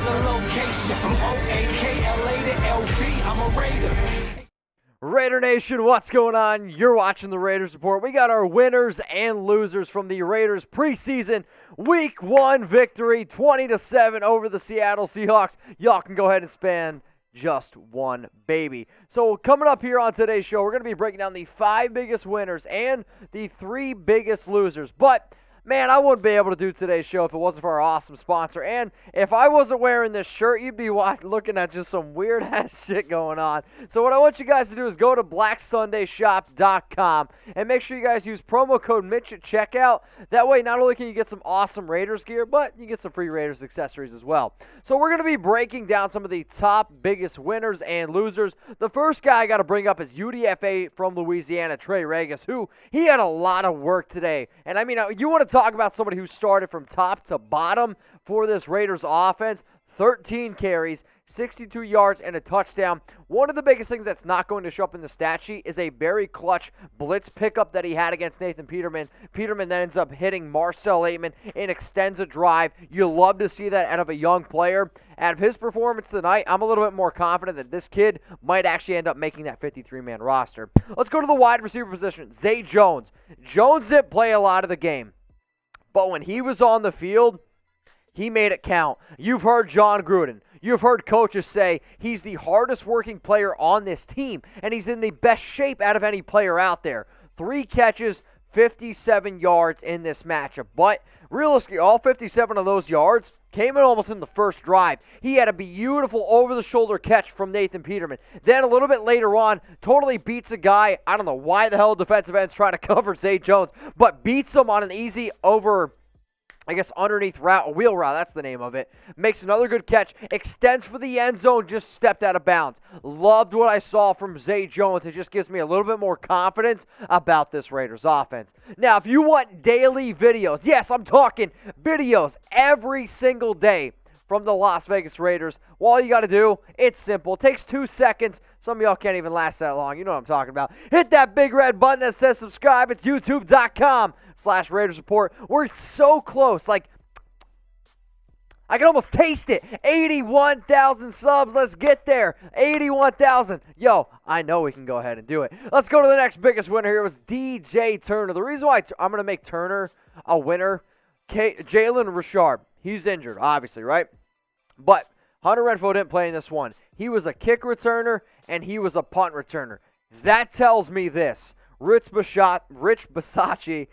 the location. From O-A-K-L-A to L-V, I'm a Raider. Raider Nation, what's going on? You're watching the Raiders Report. We got our winners and losers from the Raiders preseason Week 1 victory, 20-7 over the Seattle Seahawks. Y'all can go ahead and spend just one baby. So coming up here on today's show, we're going to be breaking down the 5 biggest winners and the 3 biggest losers. But man, I wouldn't be able to do today's show if it wasn't for our awesome sponsor. And if I wasn't wearing this shirt, you'd be looking at just some weird-ass shit going on. So what I want you guys to do is go to BlackSundayShop.com and make sure you guys use promo code Mitch at checkout. That way, not only can you get some awesome Raiders gear, but you get some free Raiders accessories as well. So we're going to be breaking down some of the top biggest winners and losers. The first guy I got to bring up is UDFA from Louisiana, Trey Ragas, who he had a lot of work today. And I mean, you want to talk about somebody who started from top to bottom for this Raiders offense. 13 carries, 62 yards, and a touchdown. One of the biggest things that's not going to show up in the stat sheet is a very clutch blitz pickup that he had against Nathan Peterman. Peterman then ends up hitting Marcel Aitman and extends a drive. You love to see that out of a young player. Out of his performance tonight, I'm a little bit more confident that this kid might actually end up making that 53-man roster. Let's go to the wide receiver position. Zay Jones. Jones didn't play a lot of the game, but when he was on the field, he made it count. You've heard John Gruden. You've heard coaches say he's the hardest working player on this team, and he's in the best shape out of any player out there. 3 catches, 57 yards in this matchup. But realistically, all 57 of those yards came in almost in the first drive. He had a beautiful over-the-shoulder catch from Nathan Peterman. Then a little bit later on, totally beats a guy. I don't know why the hell defensive end's trying to cover Zay Jones, but beats him on an easy underneath route, a wheel route, that's the name of it. Makes another good catch, extends for the end zone, just stepped out of bounds. Loved what I saw from Zay Jones. It just gives me a little bit more confidence about this Raiders offense. Now, if you want daily videos, yes, I'm talking videos every single day from the Las Vegas Raiders, well, all you got to do, it's simple. It takes 2 seconds. Some of y'all can't even last that long. You know what I'm talking about. Hit that big red button that says subscribe. It's youtube.com/Raiders Report. We're so close. Like, I can almost taste it. 81,000 subs. Let's get there. 81,000. Yo, I know we can go ahead and do it. Let's go to the next biggest winner here. It was DJ Turner. The reason why I'm going to make Turner a winner, Jalen Richard. He's injured, obviously, right? But Hunter Renfrow didn't play in this one. He was a kick returner, and he was a punt returner. That tells me this. Rich Bisaccia,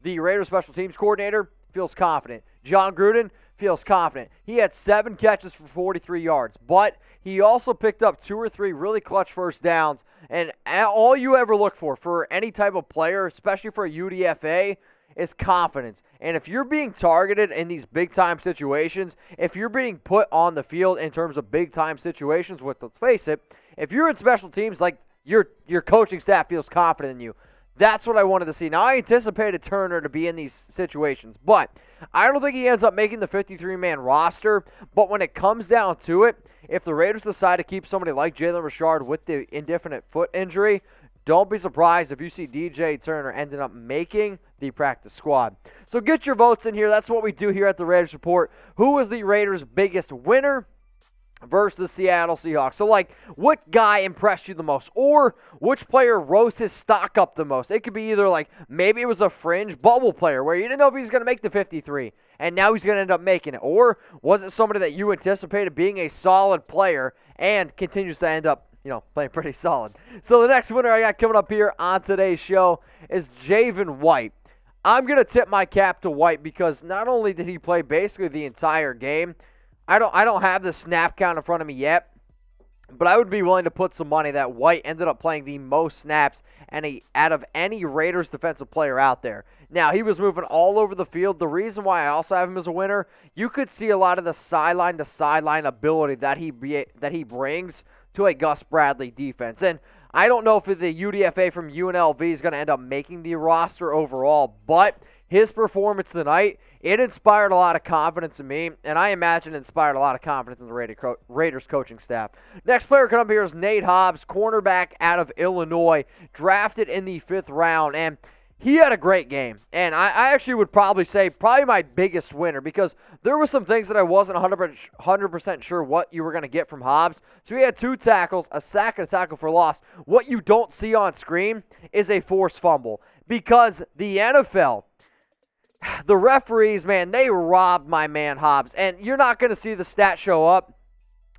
the Raiders special teams coordinator, feels confident. John Gruden feels confident. He had 7 catches for 43 yards, but he also picked up 2 or 3 really clutch first downs. And all you ever look for any type of player, especially for a UDFA, is confidence. And if you're being targeted in these big-time situations, if you're being put on the field in terms of big-time situations, let's face it, if you're in special teams, like your coaching staff feels confident in you. That's what I wanted to see. Now, I anticipated Turner to be in these situations, but I don't think he ends up making the 53-man roster. But when it comes down to it, if the Raiders decide to keep somebody like Jalen Richard with the indefinite foot injury, don't be surprised if you see DJ Turner ending up making the practice squad. So get your votes in here. That's what we do here at the Raiders Report. Who was the Raiders' biggest winner versus the Seattle Seahawks? So, what guy impressed you the most? Or which player rose his stock up the most? It could be either, maybe it was a fringe bubble player where you didn't know if he was going to make the 53, and now he's going to end up making it. Or was it somebody that you anticipated being a solid player and continues to end up playing pretty solid? So the next winner I got coming up here on today's show is Javin White. I'm going to tip my cap to White because not only did he play basically the entire game, I don't have the snap count in front of me yet, but I would be willing to put some money that White ended up playing the most snaps out of any Raiders defensive player out there. Now, he was moving all over the field. The reason why I also have him as a winner, you could see a lot of the sideline-to-sideline ability that he brings to a Gus Bradley defense. And I don't know if the UDFA from UNLV is going to end up making the roster overall, but his performance tonight, it inspired a lot of confidence in me, and I imagine it inspired a lot of confidence in the Raiders coaching staff. Next player coming up here is Nate Hobbs, cornerback out of Illinois, drafted in the 5th round, and he had a great game, and I actually would probably say my biggest winner, because there were some things that I wasn't 100% sure what you were going to get from Hobbs. So he had 2 tackles, a sack, and a tackle for loss. What you don't see on screen is a forced fumble, because the NFL, the referees, man, they robbed my man Hobbs, and you're not going to see the stat show up.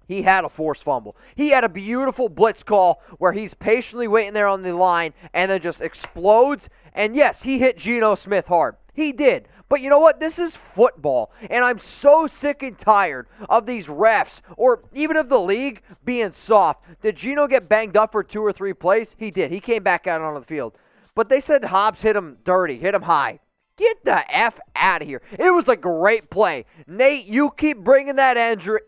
He had a forced fumble. He had a beautiful blitz call where he's patiently waiting there on the line and then just explodes. And yes, he hit Geno Smith hard. He did. But you know what? This is football. And I'm so sick and tired of these refs, or even of the league, being soft. Did Geno get banged up for 2 or 3 plays? He did. He came back out on the field. But they said Hobbs hit him dirty, hit him high. Get the F out of here. It was a great play. Nate, you keep bringing that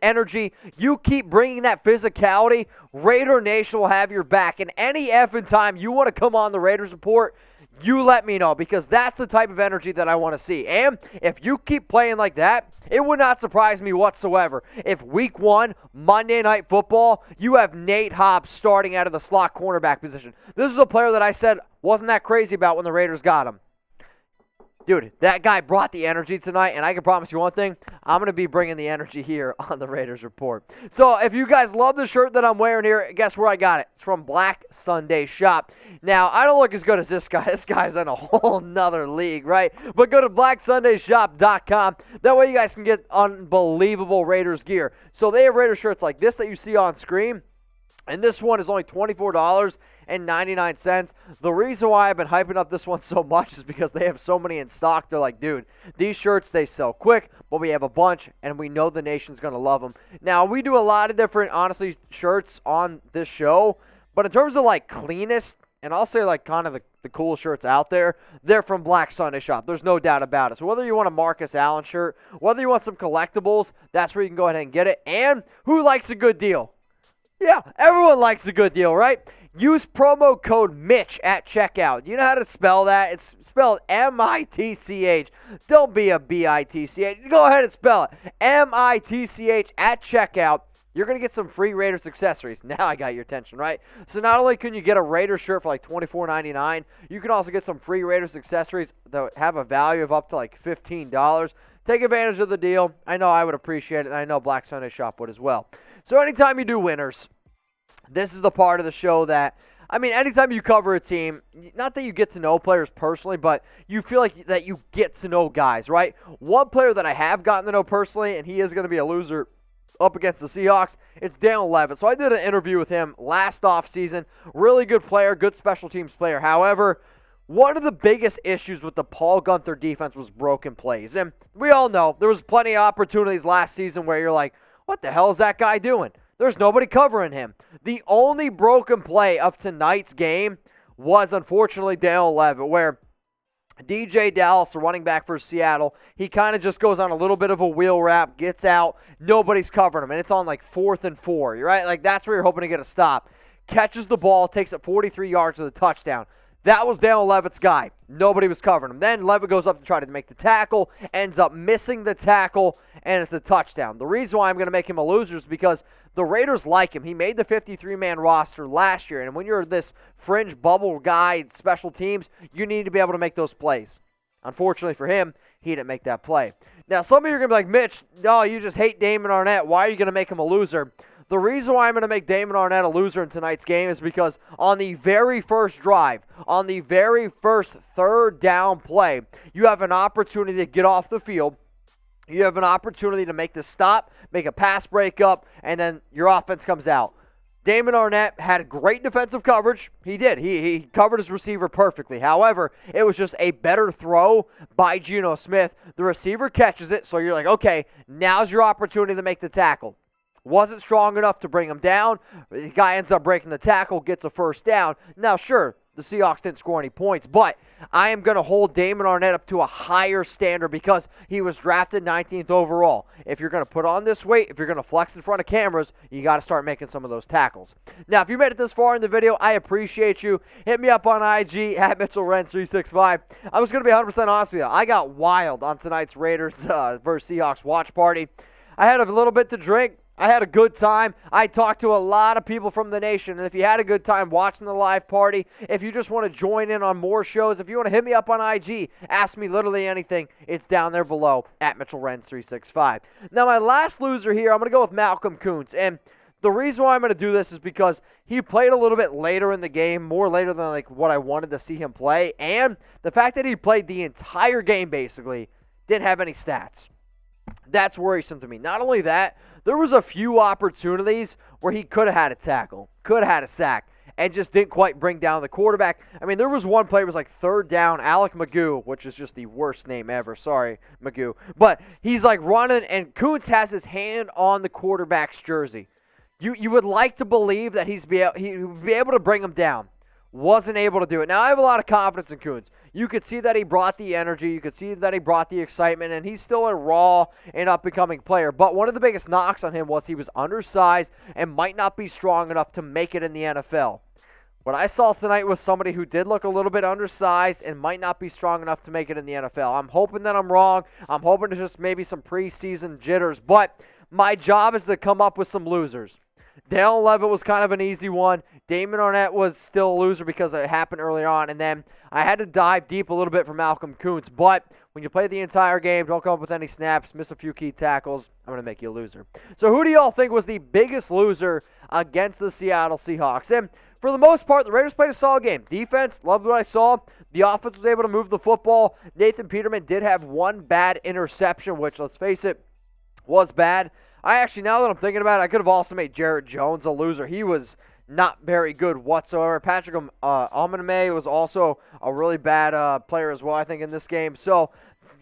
energy. You keep bringing that physicality. Raider Nation will have your back. And any effing time you want to come on the Raiders Report, you let me know, because that's the type of energy that I want to see. And if you keep playing like that, it would not surprise me whatsoever if week 1, Monday Night Football, you have Nate Hobbs starting out of the slot cornerback position. This is a player that I said wasn't that crazy about when the Raiders got him. Dude, that guy brought the energy tonight, and I can promise you one thing, I'm going to be bringing the energy here on the Raiders Report. So if you guys love the shirt that I'm wearing here, guess where I got it? It's from Black Sunday Shop. Now, I don't look as good as this guy. This guy's in a whole nother league, right? But go to blacksundayshop.com. That way you guys can get unbelievable Raiders gear. So they have Raiders shirts like this that you see on screen. And this one is only $24.99. The reason why I've been hyping up this one so much is because they have so many in stock. They're like, dude, these shirts, they sell quick, but we have a bunch, and we know the nation's going to love them. Now, we do a lot of different, honestly, shirts on this show, but in terms of, like, cleanest, and I'll say, like, kind of the cool shirts out there, they're from Black Sunday Shop. There's no doubt about it. So whether you want a Marcus Allen shirt, whether you want some collectibles, that's where you can go ahead and get it. And who likes a good deal? Yeah, everyone likes a good deal, right? Use promo code Mitch at checkout. You know how to spell that? It's spelled M-I-T-C-H. Don't be a B-I-T-C-H. Go ahead and spell it. M-I-T-C-H at checkout. You're going to get some free Raiders accessories. Now I got your attention, right? So not only can you get a Raiders shirt for like $24.99, you can also get some free Raiders accessories that have a value of up to like $15. Take advantage of the deal. I know I would appreciate it, and I know Black Sunday Shop would as well. So anytime you do winners, this is the part of the show that, I mean, anytime you cover a team, not that you get to know players personally, but you feel like that you get to know guys, right? One player that I have gotten to know personally, and he is going to be a loser up against the Seahawks, it's Dallin Leavitt. So I did an interview with him last offseason. Really good player, good special teams player. However, one of the biggest issues with the Paul Guenther defense was broken plays. And we all know there was plenty of opportunities last season where you're like, what the hell is that guy doing? There's nobody covering him. The only broken play of tonight's game was, unfortunately, Dallin Leavitt, where DJ Dallas, the running back for Seattle, he kind of just goes on a little bit of a wheel wrap, gets out, nobody's covering him, and it's on like 4th and 4, right? Like, that's where you're hoping to get a stop. Catches the ball, takes it 43 yards to the touchdown. That was Dallin Leavitt's guy. Nobody was covering him. Then Leavitt goes up to try to make the tackle, ends up missing the tackle, and it's a touchdown. The reason why I'm going to make him a loser is because the Raiders like him. He made the 53-man roster last year, and when you're this fringe bubble guy, special teams, you need to be able to make those plays. Unfortunately for him, he didn't make that play. Now, some of you are going to be like, Mitch, no, you just hate Damon Arnette. Why are you going to make him a loser? The reason why I'm going to make Damon Arnette a loser in tonight's game is because on the very first drive, on the very first 3rd down play, you have an opportunity to get off the field. You have an opportunity to make the stop, make a pass breakup, and then your offense comes out. Damon Arnette had great defensive coverage. He did. He covered his receiver perfectly. However, it was just a better throw by Geno Smith. The receiver catches it, so you're like, okay, now's your opportunity to make the tackle. Wasn't strong enough to bring him down. The guy ends up breaking the tackle, gets a first down. Now, sure, the Seahawks didn't score any points, but I am going to hold Damon Arnette up to a higher standard because he was drafted 19th overall. If you're going to put on this weight, if you're going to flex in front of cameras, you got to start making some of those tackles. Now, if you made it this far in the video, I appreciate you. Hit me up on IG at MitchellRenz365. I was going to be 100% honest with you. I got wild on tonight's Raiders versus Seahawks watch party. I had a little bit to drink. I had a good time. I talked to a lot of people from the nation, and if you had a good time watching the live party, if you just want to join in on more shows, if you want to hit me up on IG, ask me literally anything, it's down there below, at MitchellRenz365. Now, my last loser here, I'm going to go with Malcolm Koonce, and the reason why I'm going to do this is because he played a little bit later in the game, more later than like what I wanted to see him play, and the fact that he played the entire game basically, didn't have any stats. That's worrisome to me. Not only that, there was a few opportunities where he could have had a tackle, could have had a sack, and just didn't quite bring down the quarterback. I mean, there was one play, it was like third down, Alec Magoo, which is just the worst name ever. Sorry, Magoo. But he's like running, and Koonce has his hand on the quarterback's jersey. You would like to believe that he would be able to bring him down. Wasn't able to do it. Now, I have a lot of confidence in Koonce. You could see that he brought the energy. You could see that he brought the excitement, and he's still a raw and up-and-coming player. But one of the biggest knocks on him was he was undersized and might not be strong enough to make it in the NFL. What I saw tonight was somebody who did look a little bit undersized and might not be strong enough to make it in the NFL. I'm hoping that I'm wrong. I'm hoping it's just maybe some preseason jitters. But my job is to come up with some losers. Dallin Leavitt was kind of an easy one. Damon Arnette was still a loser because it happened early on. And then I had to dive deep a little bit for Malcolm Koonce. But when you play the entire game, don't come up with any snaps, miss a few key tackles, I'm going to make you a loser. So who do y'all think was the biggest loser against the Seattle Seahawks? And for the most part, the Raiders played a solid game. Defense, loved what I saw. The offense was able to move the football. Nathan Peterman did have one bad interception, which, let's face it, was bad. I actually, now that I'm thinking about it, I could have also made Jared Jones a loser. He was not very good whatsoever. Patrick Omaneme was also a really bad player as well, I think, in this game. So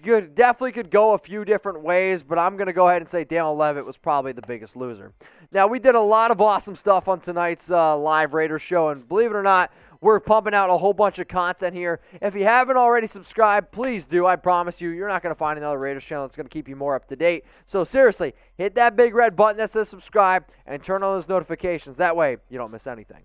you definitely could go a few different ways, but I'm going to go ahead and say Dallin Leavitt was probably the biggest loser. Now, we did a lot of awesome stuff on tonight's live Raiders show, and believe it or not, we're pumping out a whole bunch of content here. If you haven't already subscribed, please do. I promise you, you're not going to find another Raiders channel that's going to keep you more up to date. So seriously, hit that big red button that says subscribe and turn on those notifications. That way, you don't miss anything.